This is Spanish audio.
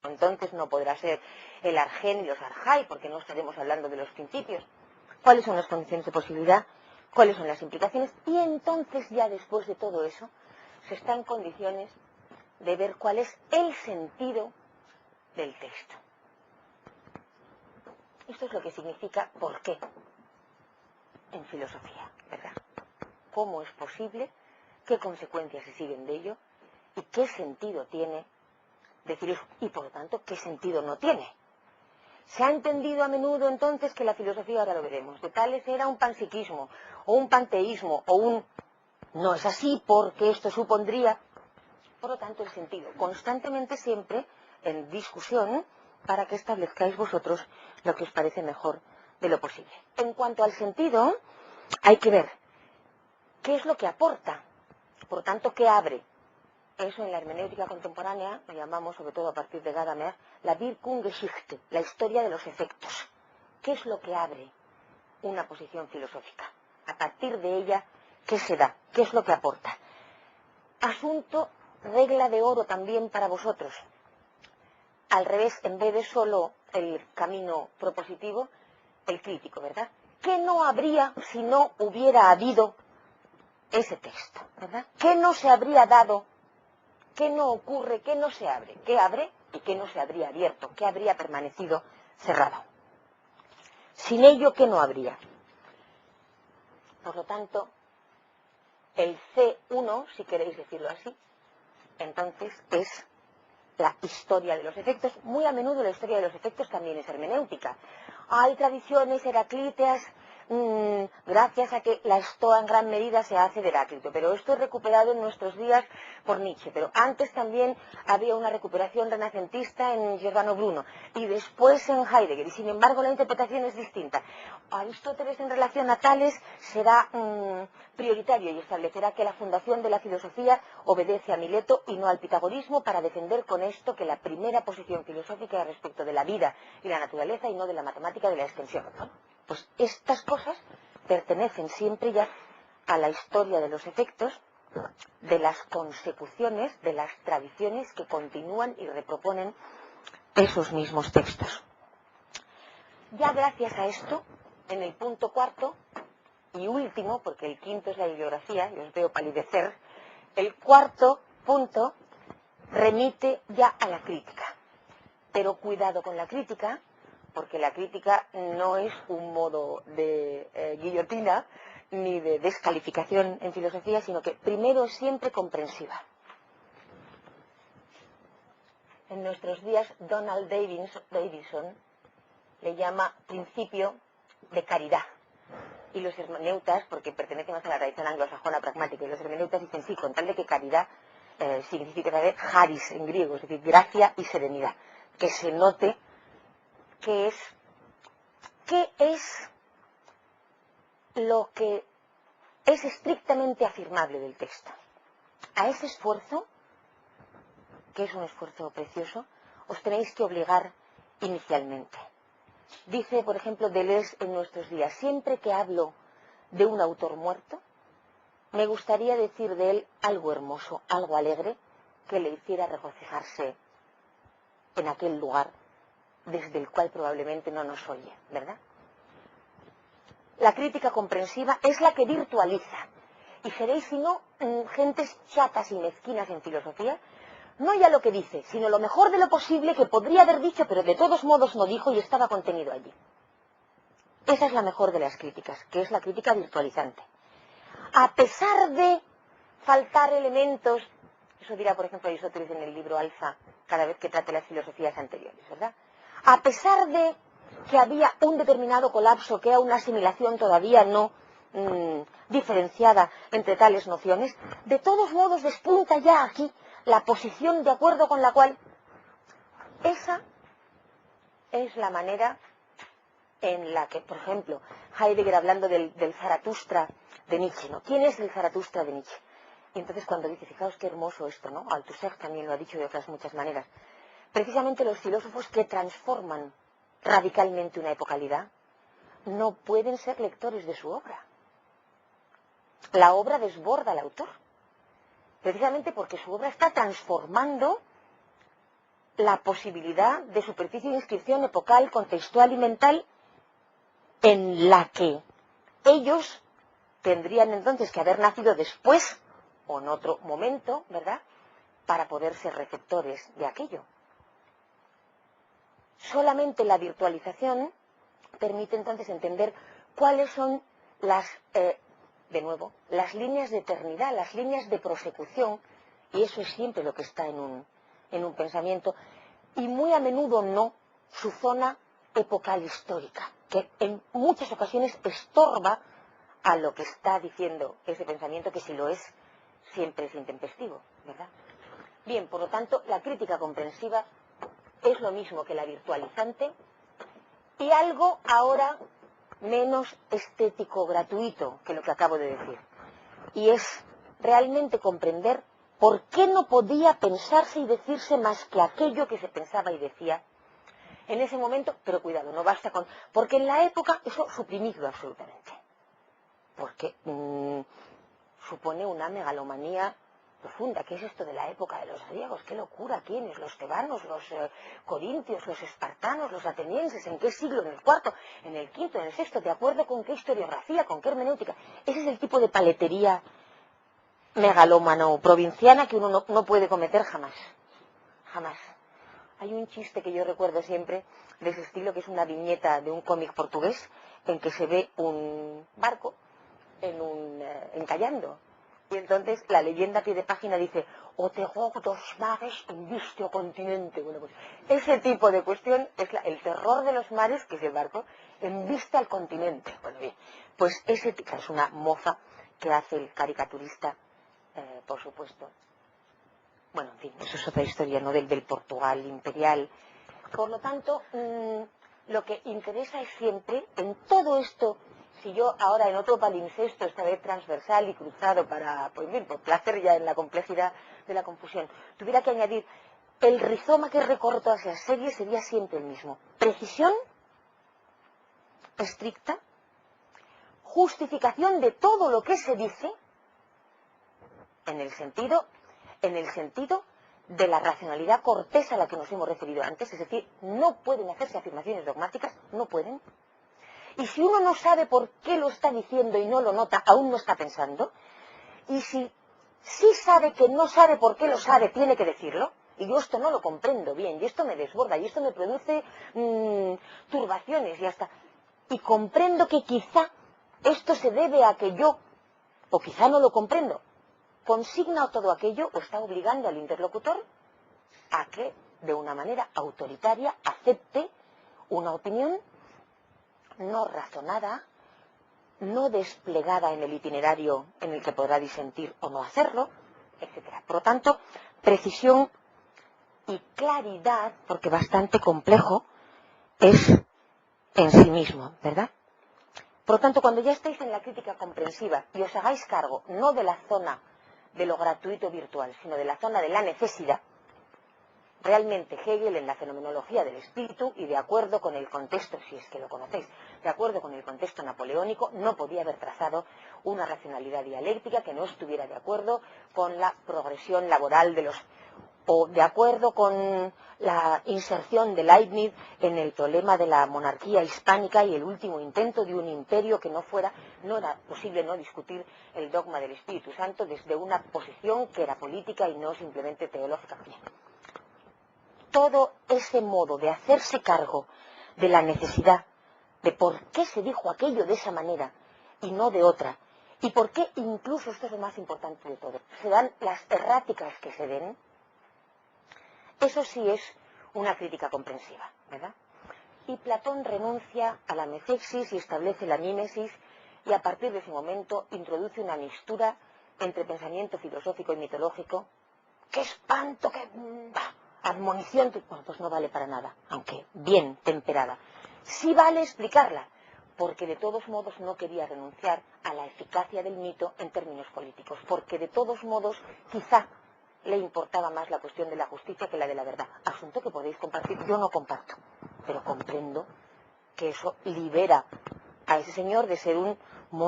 entonces no podrá ser el argen y los arjai, porque no estaremos hablando de los principios. ¿Cuáles son las condiciones de posibilidad? ¿Cuáles son las implicaciones? Y entonces ya después de todo eso se está en condiciones de ver cuál es el sentido del texto. Esto es lo que significa por qué en filosofía, ¿verdad? ¿Cómo es posible? ¿Qué consecuencias se siguen de ello? ¿Y qué sentido tiene decir eso? Y por lo tanto, ¿qué sentido no tiene? Se ha entendido a menudo entonces que la filosofía, ahora lo veremos, de tales era un panpsiquismo, o un panteísmo, o un... No es así porque esto supondría, por lo tanto, el sentido. Constantemente siempre en discusión para que establezcáis vosotros lo que os parece mejor de lo posible. En cuanto al sentido, hay que ver qué es lo que aporta, por tanto, qué abre. Eso en la hermenéutica contemporánea lo llamamos, sobre todo a partir de Gadamer, la Wirkungsgeschichte, la historia de los efectos. ¿Qué es lo que abre una posición filosófica? A partir de ella, ¿qué se da? ¿Qué es lo que aporta? Asunto, regla de oro también para vosotros. Al revés, en vez de solo el camino propositivo, el crítico, ¿verdad? ¿Qué no habría si no hubiera habido ese texto, ¿verdad? ¿Qué no se habría dado? ¿Qué no ocurre? ¿Qué no se abre? ¿Qué abre y qué no se habría abierto? ¿Qué habría permanecido cerrado? Sin ello, ¿qué no habría? Por lo tanto, el C1, si queréis decirlo así, entonces es la historia de los efectos. Muy a menudo la historia de los efectos también es hermenéutica. Hay tradiciones heraclíteas, gracias a que la estoa en gran medida se hace de Heráclito, pero esto es recuperado en nuestros días por Nietzsche, pero antes también había una recuperación renacentista en Giordano Bruno y después en Heidegger, y sin embargo la interpretación es distinta. Aristóteles en relación a Tales será prioritario y establecerá que la fundación de la filosofía obedece a Mileto y no al pitagorismo, para defender con esto que la primera posición filosófica es respecto de la vida y la naturaleza y no de la matemática de la extensión, ¿no? Pues estas cosas pertenecen siempre ya a la historia de los efectos, de las consecuciones, de las tradiciones que continúan y reproponen esos mismos textos. Ya gracias a esto, en el punto cuarto y último, porque el quinto es la bibliografía, y os veo palidecer, el cuarto punto remite ya a la crítica. Pero cuidado con la crítica, porque la crítica no es un modo de guillotina ni de descalificación en filosofía, sino que primero es siempre comprensiva. En nuestros días Donald Davidson le llama principio de caridad. Y los hermeneutas, porque pertenecen más a la tradición anglosajona pragmática, y los hermeneutas dicen sí, con tal de que caridad significa también charis en griego, es decir, gracia y serenidad. Que se note qué es lo que es estrictamente afirmable del texto. A ese esfuerzo, que es un esfuerzo precioso, os tenéis que obligar inicialmente. Dice, por ejemplo, Deleuze en nuestros días, siempre que hablo de un autor muerto, me gustaría decir de él algo hermoso, algo alegre, que le hiciera regocijarse en aquel lugar desde el cual probablemente no nos oye, ¿verdad? La crítica comprensiva es la que virtualiza. Y seréis, si no, gentes chatas y mezquinas en filosofía, no ya lo que dice, sino lo mejor de lo posible que podría haber dicho, pero de todos modos no dijo y estaba contenido allí. Esa es la mejor de las críticas, que es la crítica virtualizante. A pesar de faltar elementos, eso dirá, por ejemplo, Aristóteles en el libro Alfa, cada vez que trate las filosofías anteriores, ¿verdad? A pesar de que había un determinado colapso, que era una asimilación todavía no diferenciada entre tales nociones, de todos modos despunta ya aquí la posición de acuerdo con la cual esa es la manera en la que, por ejemplo, Heidegger hablando del Zaratustra de Nietzsche, ¿no? ¿Quién es el Zaratustra de Nietzsche? Y entonces cuando dice, fijaos qué hermoso esto, ¿no? Althusser también lo ha dicho de otras muchas maneras. Precisamente los filósofos que transforman radicalmente una epocalidad no pueden ser lectores de su obra. La obra desborda al autor, precisamente porque su obra está transformando la posibilidad de superficie de inscripción epocal, contextual y mental en la que ellos tendrían entonces que haber nacido después o en otro momento, ¿verdad?, para poder ser receptores de aquello. Solamente la virtualización permite entonces entender cuáles son las, de nuevo, las líneas de eternidad, las líneas de prosecución, y eso es siempre lo que está en un pensamiento, y muy a menudo no su zona epocal histórica, que en muchas ocasiones estorba a lo que está diciendo ese pensamiento, que si lo es, siempre es intempestivo, ¿verdad? Bien, por lo tanto, la crítica comprensiva es lo mismo que la virtualizante y algo ahora menos estético, gratuito que lo que acabo de decir. Y es realmente comprender por qué no podía pensarse y decirse más que aquello que se pensaba y decía en ese momento, pero cuidado, no basta con... Porque en la época eso suprimidlo absolutamente. Porque supone una megalomanía profunda. ¿Qué es esto de la época de los griegos? ¿Qué locura? ¿Quiénes? ¿Los tebanos? ¿Los corintios? ¿Los espartanos? ¿Los atenienses? ¿En qué siglo? ¿En el cuarto? ¿En el quinto? ¿En el sexto? ¿De acuerdo con qué historiografía? ¿Con qué hermenéutica? Ese es el tipo de paletería megalómano provinciana que uno no puede cometer jamás. Jamás. Hay un chiste que yo recuerdo siempre de ese estilo, que es una viñeta de un cómic portugués en que se ve un barco encallando. Y entonces la leyenda a pie de página dice: o terror dos mares en viste o continente. Bueno, pues ese tipo de cuestión es el terror de los mares, que es el barco, en vista al continente. Bueno, bien, pues ese es una mofa que hace el caricaturista, por supuesto. Bueno, en fin, eso es otra historia, ¿no?, del Portugal imperial. Por lo tanto, lo que interesa es siempre, en todo esto, si yo ahora en otro palimpsesto, esta vez transversal y cruzado para, pues bien, por placer ya en la complejidad de la confusión, tuviera que añadir, el rizoma que recorre todas las series sería siempre el mismo. Precisión estricta, justificación de todo lo que se dice, en el sentido de la racionalidad cortés a la que nos hemos referido antes, es decir, no pueden hacerse afirmaciones dogmáticas, no pueden. Y si uno no sabe por qué lo está diciendo y no lo nota, aún no está pensando. Y si sí sabe que no sabe por qué lo sabe, tiene que decirlo. Y yo esto no lo comprendo bien, y esto me desborda, y esto me produce turbaciones, y hasta... Y comprendo que quizá esto se debe a que yo, o quizá no lo comprendo, consigna todo aquello o está obligando al interlocutor a que, de una manera autoritaria, acepte una opinión no razonada, no desplegada en el itinerario en el que podrá disentir o no hacerlo, etc. Por lo tanto, precisión y claridad, porque bastante complejo, es en sí mismo, ¿verdad? Por lo tanto, cuando ya estáis en la crítica comprensiva y os hagáis cargo no de la zona de lo gratuito virtual, sino de la zona de la necesidad, realmente Hegel, en la fenomenología del espíritu, y de acuerdo con el contexto, si es que lo conocéis, de acuerdo con el contexto napoleónico, no podía haber trazado una racionalidad dialéctica que no estuviera de acuerdo con la progresión laboral de los... o de acuerdo con la inserción de Leibniz en el problema de la monarquía hispánica y el último intento de un imperio que no era posible no discutir el dogma del Espíritu Santo desde una posición que era política y no simplemente teológica. Todo ese modo de hacerse cargo de la necesidad, de por qué se dijo aquello de esa manera y no de otra, y por qué incluso, esto es lo más importante de todo, se dan las erráticas que se den, eso sí es una crítica comprensiva, ¿verdad? Y Platón renuncia a la mefexis y establece la mímesis, y a partir de ese momento introduce una mixtura entre pensamiento filosófico y mitológico. ¡Qué espanto! ¡Qué admonición! Bueno, pues no vale para nada, aunque bien temperada. Sí vale explicarla, porque de todos modos no quería renunciar a la eficacia del mito en términos políticos, porque de todos modos quizá le importaba más la cuestión de la justicia que la de la verdad. Asunto que podéis compartir, yo no comparto, pero comprendo que eso libera a ese señor de ser un